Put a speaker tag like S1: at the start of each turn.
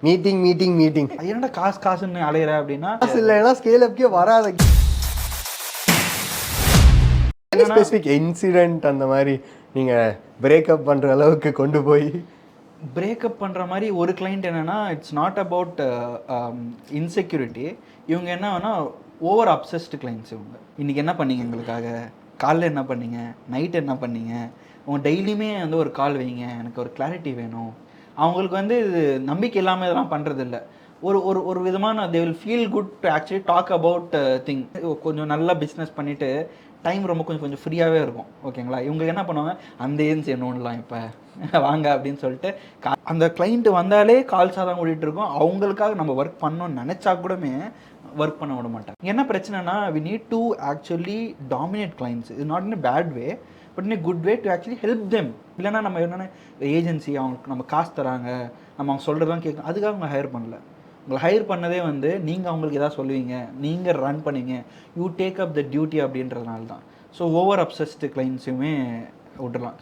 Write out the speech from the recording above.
S1: Meeting meeting meeting.
S2: என்னடா காசுன்னு அலையிற அப்படின்னா
S1: காசு இல்லைன்னா ஸ்கேல் அப்கே வராத. ஸ்பெசிஃபிக் இன்சிடென்ட் அந்த மாதிரி நீங்கள் பிரேக்கப் பண்ணுற அளவுக்கு கொண்டு போய்
S2: பிரேக்கப் பண்ணுற மாதிரி ஒரு கிளைண்ட் என்னென்னா, இட்ஸ் நாட் அபவுட் இன்செக்யூரிட்டி. இவங்க என்ன வேணால் ஓவர் அப்சஸ்டு கிளைண்ட்ஸ். இவங்க இன்றைக்கி என்ன பண்ணீங்க எங்களுக்காக, காலைல என்ன பண்ணீங்க, நைட் என்ன பண்ணீங்க, உங்கள் டெய்லியுமே வந்து ஒரு கால் வைங்க, எனக்கு ஒரு கிளாரிட்டி வேணும். அவங்களுக்கு வந்து இது நம்பிக்கை இல்லாமல் இதெல்லாம் பண்ணுறது இல்லை. ஒரு ஒரு ஒரு விதமான they will feel good to actually talk about thing. கொஞ்சம் நல்லா பிஸ்னஸ் பண்ணிவிட்டு டைம் ரொம்ப கொஞ்சம் ஃப்ரீயாகவே இருக்கும். ஓகேங்களா? இவங்க என்ன பண்ணுவாங்க, அந்த ஏன்ஸ் என்னோடலாம் இப்போ வாங்க அப்படின்னு சொல்லிட்டு அந்த கிளைண்ட்டு வந்தாலே கால்ஸாக தான் ஓடிட்டு இருக்கோம். அவங்களுக்காக நம்ம ஒர்க் பண்ணணும்னு நினச்சா கூடமே ஒர்க் பண்ண விட மாட்டாங்க. என்ன பிரச்சனைனா, we need to actually dominate clients. இது not in a bad way, but in a good way to actually help them. இல்லைனா நம்ம என்னென்ன ஏஜென்சி அவங்களுக்கு நம்ம காசு தராங்க, நம்ம அவங்க சொல்கிறதான் கேட்கணும், அதுக்காக அவங்க ஹையர் பண்ணல. உங்களை ஹையர் பண்ணதே வந்து நீங்கள் அவங்களுக்கு எதாவது சொல்லுவீங்க, நீங்கள் ரன் பண்ணுவீங்க, you take up the duty அப்படின்றதுனால தான். ஸோ ஓவர் அப்சஸ்டு கிளைண்ட்ஸுமே விட்டுலாம்.